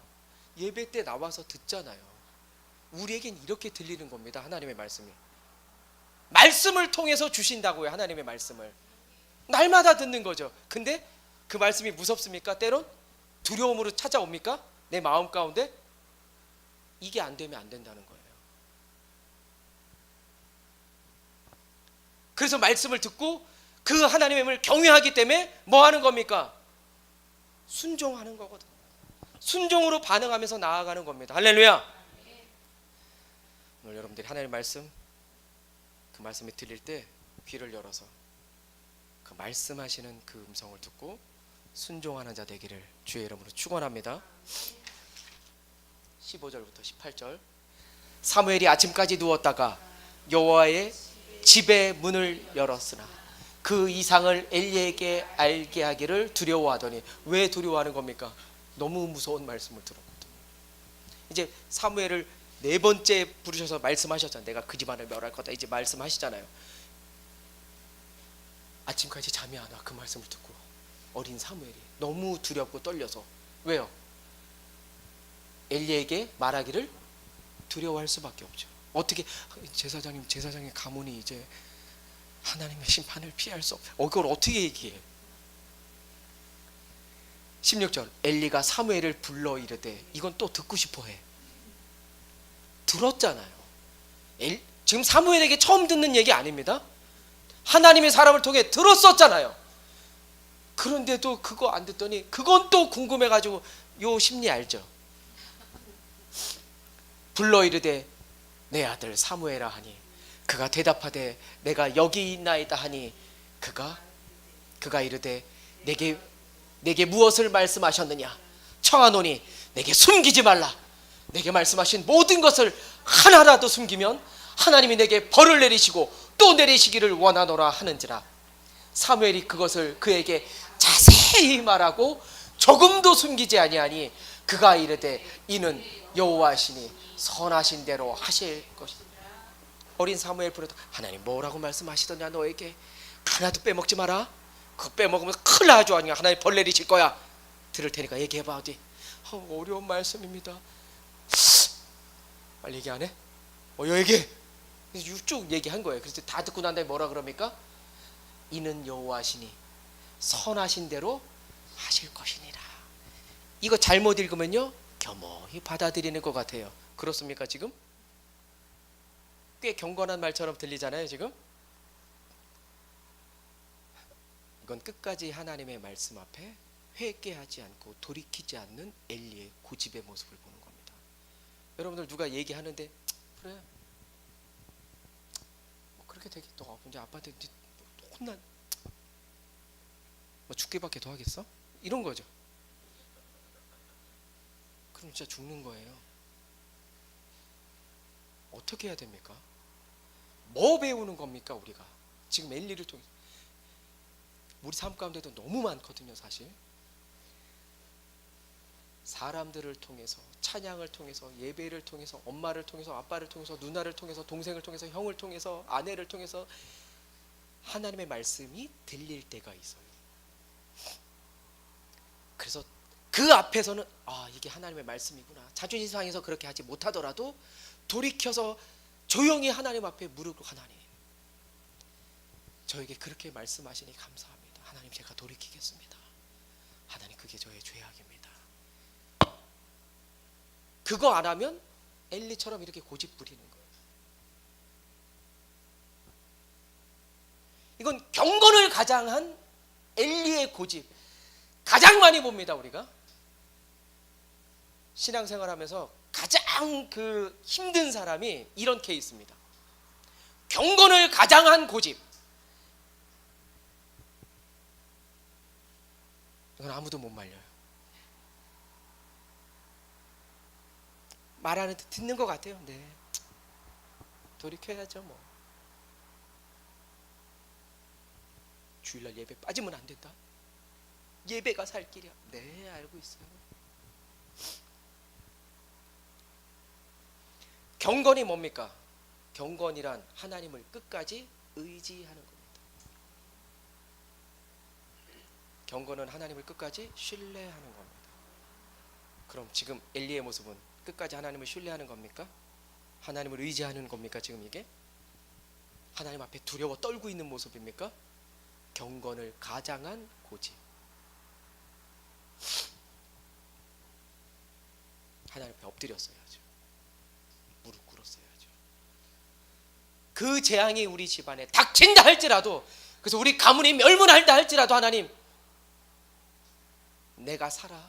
예배 때 나와서 듣잖아요. 우리에겐 이렇게 들리는 겁니다. 하나님의 말씀이 말씀을 통해서 주신다고요. 하나님의 말씀을 날마다 듣는 거죠. 근데 그 말씀이 무섭습니까? 때론 두려움으로 찾아옵니까? 내 마음 가운데 이게 안 되면 안 된다는 거예요. 그래서 말씀을 듣고 그 하나님의 힘을 경외하기 때문에 뭐 하는 겁니까? 순종하는 거거든요. 순종으로 반응하면서 나아가는 겁니다. 할렐루야. 오늘 여러분들이 하나님의 말씀 그 말씀이 들릴 때 귀를 열어서 그 말씀하시는 그 음성을 듣고 순종하는 자 되기를 주의 이름으로 축원합니다. 15절부터 18절. 사무엘이 아침까지 누웠다가 여호와의 집의 문을 열었으나 그 이상을 엘리에게 알게 하기를 두려워하더니. 왜 두려워하는 겁니까? 너무 무서운 말씀을 들었거든요. 이제 사무엘을 네 번째 부르셔서 말씀하셨잖아요. 내가 그 집안을 멸할 거다 이제 말씀하시잖아요. 아침까지 잠이 안 와. 그 말씀을 듣고 어린 사무엘이 너무 두렵고 떨려서. 왜요? 엘리에게 말하기를 두려워할 수밖에 없죠. 어떻게 제사장의 가문이 이제 하나님의 심판을 피할 수 없어. 그걸 어떻게 얘기해? 16절. 엘리가 사무엘을 불러 이르되. 이건 또 듣고 싶어해. 들었잖아요. 지금 사무엘에게 처음 듣는 얘기 아닙니다. 하나님의 사람을 통해 들었었잖아요. 그런데도 그거 안 듣더니 그건 또 궁금해가지고 요 심리 알죠? 불러 이르되 내 아들 사무엘아 하니 그가 대답하되 내가 여기 있나이다 하니 그가 이르되 내게 무엇을 말씀하셨느냐? 청하노니 내게 숨기지 말라. 내게 말씀하신 모든 것을 하나라도 숨기면 하나님이 내게 벌을 내리시고 또 내리시기를 원하노라 하는지라. 사무엘이 그것을 그에게 자세히 말하고 조금도 숨기지 아니하니 그가 이르되 이는 여호와시니 선하신 대로 하실 것이다. 어린 사무엘 부르다 하나님 뭐라고 말씀하시더냐? 너에게 하나도 빼먹지 마라. 그거 빼먹으면 큰일 나죠. 아니야 하나님 벌 내리실 거야. 들을 테니까 얘기해봐. 어디? 어려운 말씀입니다. 빨리 얘기 안 해? 얘기해. 쭉 얘기한 거예요. 그래서 다 듣고 난 다음에 뭐라 그럽니까? 이는 여호와시니 선하신 대로 하실 것이니라. 이거 잘못 읽으면요 겸허히 받아들이는 것 같아요. 그렇습니까? 지금 꽤 경건한 말처럼 들리잖아요. 지금 이건 끝까지 하나님의 말씀 앞에 회개하지 않고 돌이키지 않는 엘리의 고집의 모습을 보는 겁니다. 여러분들 누가 얘기하는데 그래 뭐 그렇게 되겠다. 이제 아빠한테 혼난 뭐 죽기밖에 더 하겠어? 이런 거죠. 그럼 진짜 죽는 거예요. 어떻게 해야 됩니까? 뭐 배우는 겁니까? 우리가 지금 엘리를 통해 우리 삶 가운데도 너무 많거든요. 사실 사람들을 통해서, 찬양을 통해서, 예배를 통해서, 엄마를 통해서, 아빠를 통해서, 누나를 통해서, 동생을 통해서, 형을 통해서, 아내를 통해서 하나님의 말씀이 들릴 때가 있어요. 그래서 그 앞에서는 이게 하나님의 말씀이구나, 자존심 상해서 그렇게 하지 못하더라도 돌이켜서 조용히 하나님 앞에 무릎 꿇고, 하나님 저에게 그렇게 말씀하시니 감사합니다. 하나님 제가 돌이키겠습니다. 하나님 그게 저의 죄악입니다. 그거 안 하면 엘리처럼 이렇게 고집 부리는 거예요. 이건 경건을 가장한 엘리의 고집, 가장 많이 봅니다. 우리가 신앙생활하면서 가장 그 힘든 사람이 이런 케이스입니다. 경건을 가장한 고집. 이건 아무도 못 말려요. 말하는데 듣는 것 같아요. 네, 돌이켜야죠. 뭐 주일날 예배 빠지면 안 된다. 예배가 살 길이야. 네, 알고 있어요. 경건이 뭡니까? 경건이란 하나님을 끝까지 의지하는 겁니다. 경건은 하나님을 끝까지 신뢰하는 겁니다. 그럼 지금 엘리의 모습은 끝까지 하나님을 신뢰하는 겁니까? 하나님을 의지하는 겁니까? 지금 이게 하나님 앞에 두려워 떨고 있는 모습입니까? 경건을 가장한 고집. 하나님 앞에 엎드렸어야죠. 무릎 꿇었어야죠. 그 재앙이 우리 집안에 닥친다 할지라도, 그래서 우리 가문이 멸문한다 할지라도, 하나님 내가 살아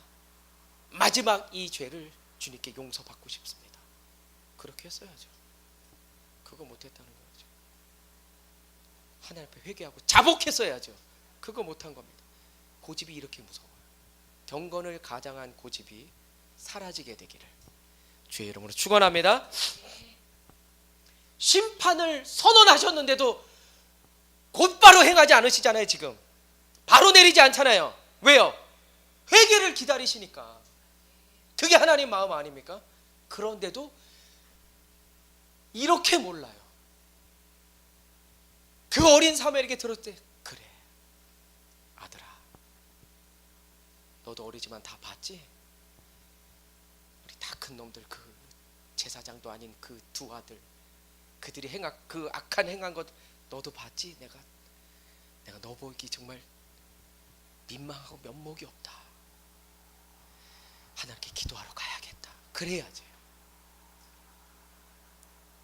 마지막 이 죄를 주님께 용서받고 싶습니다. 그렇게 했어야죠. 그거 못했다는 거죠. 하나님 앞에 회개하고 자복했어야죠. 그거 못한 겁니다. 고집이 이렇게 무서워요. 경건을 가장한 고집이 사라지게 되기를 주의 이름으로 축원합니다. 심판을 선언하셨는데도 곧바로 행하지 않으시잖아요. 지금 바로 내리지 않잖아요. 왜요? 회개를 기다리시니까. 그게 하나님 마음 아닙니까? 그런데도 이렇게 몰라요. 그 어린 사무엘에게 들었을 때, 그래 아들아, 너도 어리지만 다 봤지? 우리 다 큰 놈들, 그 제사장도 아닌 그 두 아들, 그들이 그 악한 행한 것 너도 봤지? 내가 너 보기 정말 민망하고 면목이 없다. 하나님께 기도하러 가야겠다. 그래야지.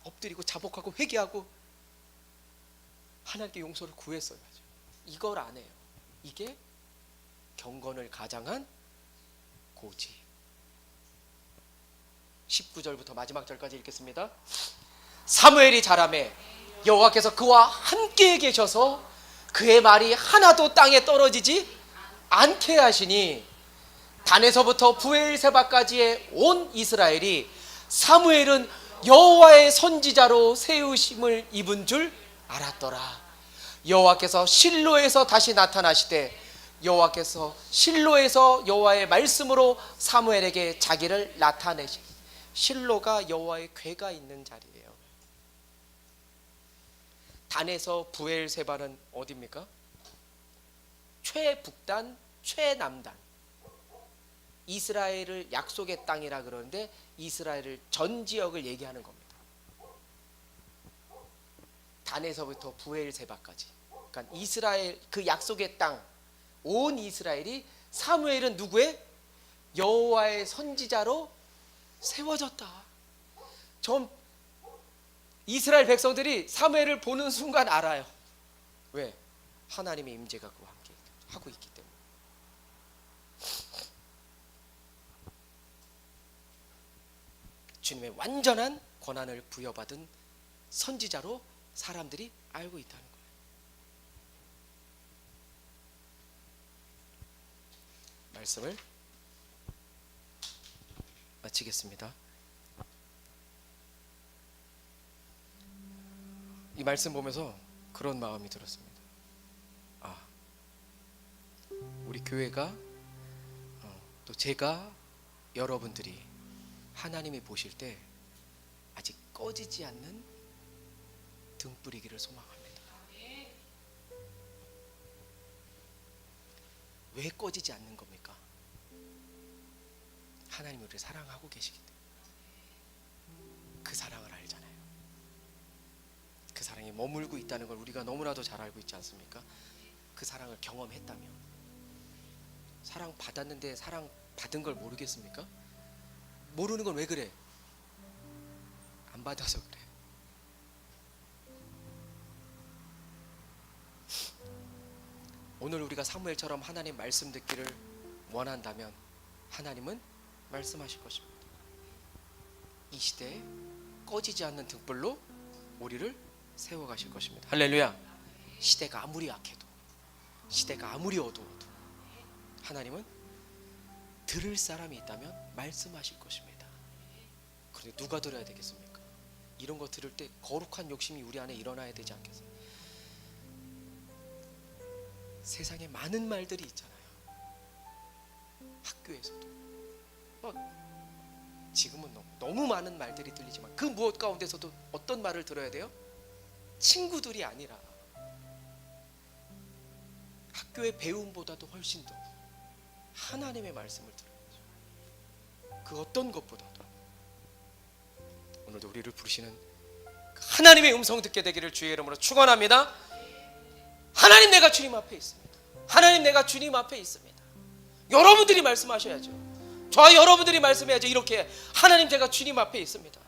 엎드리고 자복하고 회개하고 하나님께 용서를 구했어야죠. 이걸 안 해요. 이게 경건을 가장한 고집. 19절부터 마지막 절까지 읽겠습니다. 사무엘이 자라매 여호와께서 그와 함께 계셔서 그의 말이 하나도 땅에 떨어지지 않게 하시니 단에서부터 부엘세바까지의 온 이스라엘이 사무엘은 여호와의 선지자로 세우심을 입은 줄 알았더라. 여호와께서 실로에서 다시 나타나시되 여호와께서 실로에서 여호와의 말씀으로 사무엘에게 자기를 나타내시. 실로가 여호와의 궤가 있는 자리예요. 단에서 부엘세바는 어디입니까? 최북단, 최남단. 이스라엘을 약속의 땅이라 그러는데 이스라엘을 전 지역을 얘기하는 겁니다. 단에서부터 부엘세바까지. 그러니까 이스라엘 그 약속의 땅, 온 이스라엘이 사무엘은 누구의? 여호와의 선지자로 세워졌다. 전 이스라엘 백성들이 사무엘을 보는 순간 알아요. 왜? 하나님의 임재가 그와 함께 하고 있기 때문에. 주님의 완전한 권한을 부여받은 선지자로 사람들이 알고 있다는 거예요. 말씀을 마치겠습니다. 이 말씀 보면서 그런 마음이 들었습니다. 아, 우리 교회가 또 제가 여러분들이 하나님이 보실 때 아직 꺼지지 않는 등불이기를 소망합니다. 왜 꺼지지 않는 겁니까? 하나님이 우리를 사랑하고 계시기 때문에. 그 사랑을 알잖아요. 그 사랑이 머물고 있다는 걸 우리가 너무나도 잘 알고 있지 않습니까? 그 사랑을 경험했다면, 사랑 받았는데 사랑 받은 걸 모르겠습니까? 모르는 건 왜 그래? 안 받아서 그래. 오늘 우리가 사무엘처럼 하나님 말씀 듣기를 원한다면 하나님은 말씀하실 것입니다. 이 시대에 꺼지지 않는 등불로 우리를 세워가실 것입니다. 할렐루야. 시대가 아무리 약해도, 시대가 아무리 어두워도 하나님은 들을 사람이 있다면 말씀하실 것입니다. 그런데 누가 들어야 되겠습니까? 이런 거 들을 때 거룩한 욕심이 우리 안에 일어나야 되지 않겠어요? 세상에 많은 말들이 있잖아요. 학교에서도 지금은 너무 많은 말들이 들리지만 그 무엇 가운데서도 어떤 말을 들어야 돼요? 친구들이 아니라 학교의 배움보다도 훨씬 더 하나님의 말씀을 들어야죠. 그 어떤 것보다도. 오늘도 우리를 부르시는 그 하나님의 음성 듣게 되기를 주의 이름으로 축원합니다. 하나님, 내가 주님 앞에 있습니다. 하나님, 내가 주님 앞에 있습니다. 여러분들이 말씀하셔야죠. 저와 여러분들이 말씀해야죠. 이렇게 하나님, 제가 주님 앞에 있습니다.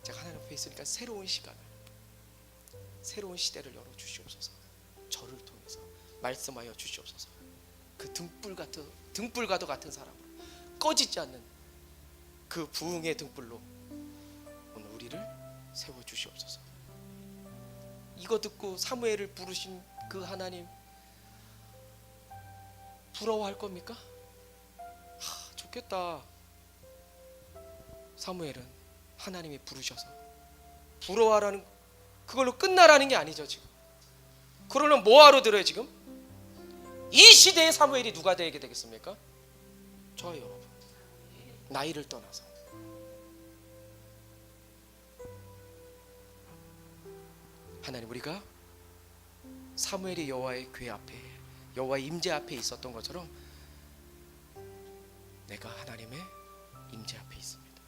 제가 하나님 앞에 있으니까 새로운 시간을, 새로운 시대를 열어주시옵소서. 저를 통해서 말씀하여 주시옵소서. 그 등불과도 같은 사람으로 꺼지지 않는 그 부흥의 등불로 오늘 우리를 세워주시옵소서. 이거 듣고 사무엘을 부르신 그 하나님 부러워할 겁니까? 좋겠다. 사무엘은 하나님이 부르셔서 부러워하라는, 그걸로 끝나라는 게 아니죠. 지금 그러면 뭐하러 들어요? 지금 이 시대의 사무엘이 누가 되게 되겠습니까? 저와 여러분, 나이를 떠나서 하나님, 우리가 사무엘이 여호와의 궤 앞에, 여호와의 임재 앞에 있었던 것처럼 내가 하나님의 임재 앞에 있습니다.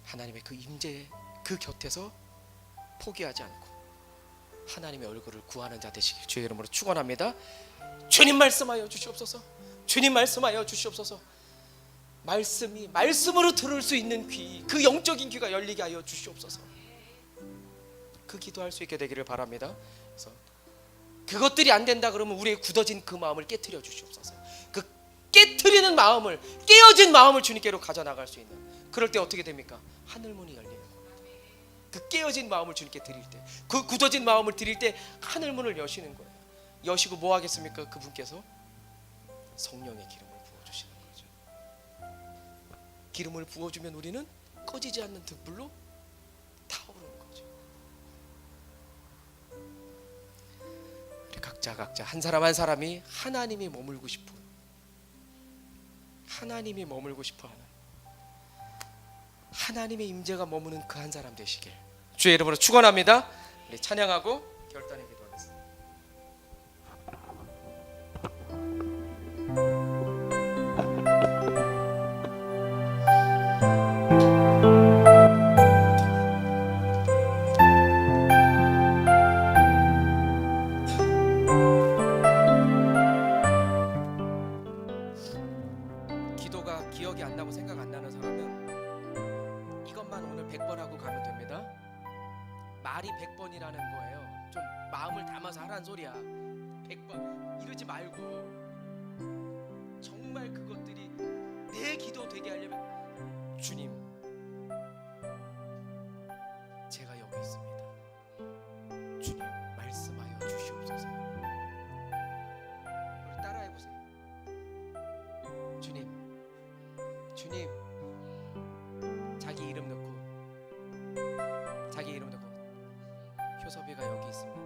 하나님의 그 임재, 그 곁에서 포기하지 않고 하나님의 얼굴을 구하는 자 되시길 주의 이름으로 축원합니다. 주님 말씀하여 주시옵소서. 주님 말씀하여 주시옵소서. 말씀이 말씀으로 들을 수 있는 귀, 그 영적인 귀가 열리게 하여 주시옵소서. 그 기도할 수 있게 되기를 바랍니다. 그래서 그것들이 안 된다 그러면 우리의 굳어진 그 마음을 깨트려 주시옵소서. 그 깨트리는 마음을, 깨어진 마음을 주님께로 가져나갈 수 있는, 그럴 때 어떻게 됩니까? 하늘문이 열리는 겁니다. 그 깨어진 마음을 주님께 드릴 때, 그 굳어진 마음을 드릴 때 하늘문을 여시는 거예요. 여시고 뭐 하겠습니까? 그분께서 성령의 기름을 부어주시는 거죠. 기름을 부어주면 우리는 꺼지지 않는 등불로 타오르는 거죠. 우리 각자 한 사람 한 사람이 하나님이 머물고 싶은, 하나님이 머물고 싶어하는, 하나님의 임재가 머무는 그 한 사람 되시길 주의 이름으로 축원합니다. 우리 찬양하고 결단의 기도하겠습니다. 기도가 기억이 안 나고 생각 안 나는 사람은 이것만 오늘 100번 하고 가면 됩니다. 말이 100번이라는 거예요. 좀 마음을 담아서 하라는 소리야. 100번 이러지 말고 정말 그것들이 내 기도 되게 하려면, 주님, 제가 여기 있습니다. 주님, 말씀하여 주시옵소서. 우리 따라해 보세요. 주님, 표섭이가 여기 있습니다.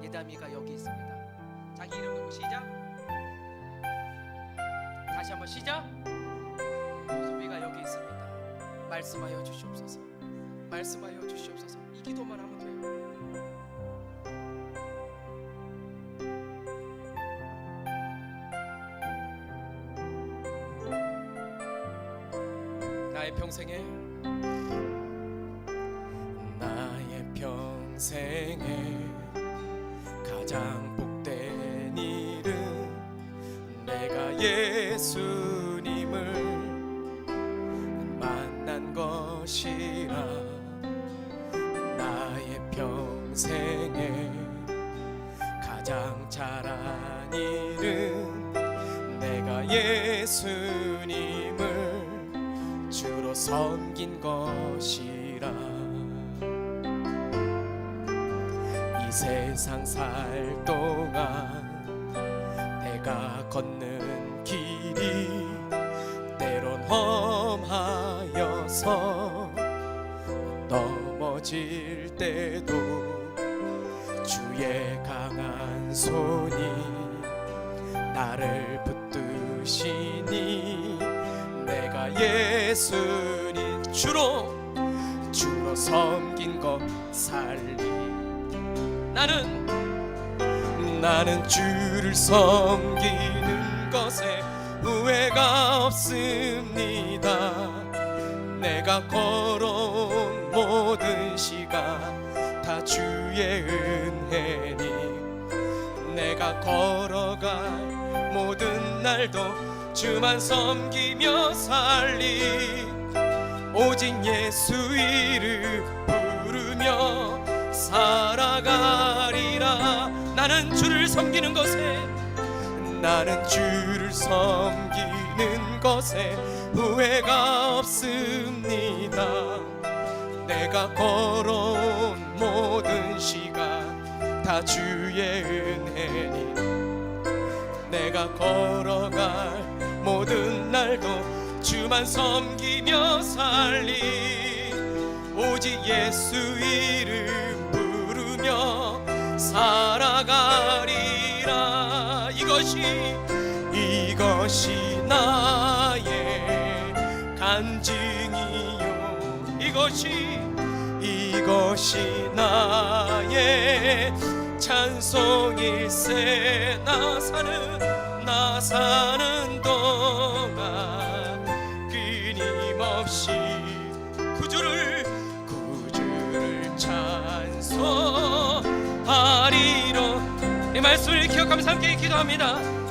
예담이가 여기 있습니다. 자기 이름 듣고 시작. 다시 한번 시작. 표섭이가 여기 있습니다. 말씀하여 주시옵소서. 말씀하여 주시옵소서. 이 기도만 하면 돼요. 나의 평생에 가장 복된 일은 내가 예수님을 만난 것이라. 나의 평생에 가장 잘한 일은 내가 예수님을 주로 섬긴 것이라. 이 세상 살 동안 내가 걷는 길이 때론 험하여서 넘어질 때도 주의 강한 손이 나를 붙드시니 내가 예수님 주로 섬긴 것 살리. 나는 주를 섬기는 것에 후회가 없습니다. 내가 걸어온 모든 시간 다 주의 은혜니 내가 걸어갈 모든 날도 주만 섬기며 살리. 오직 예수 이름 부르며 살아가리라. 나는 주를 섬기는 것에 후회가 없습니다. 내가 걸어온 모든 시간 다 주의 은혜니 내가 걸어갈 모든 날도 주만 섬기며 살리. 오직 예수 이름 부르며 살아가리라. 이것이 나의 간증이요. 이것이 나의 찬송일세. 나 사는 동안 끊임없이 구주를 찬송하리로. 이 말씀을 기억하면서 함께 기도합니다.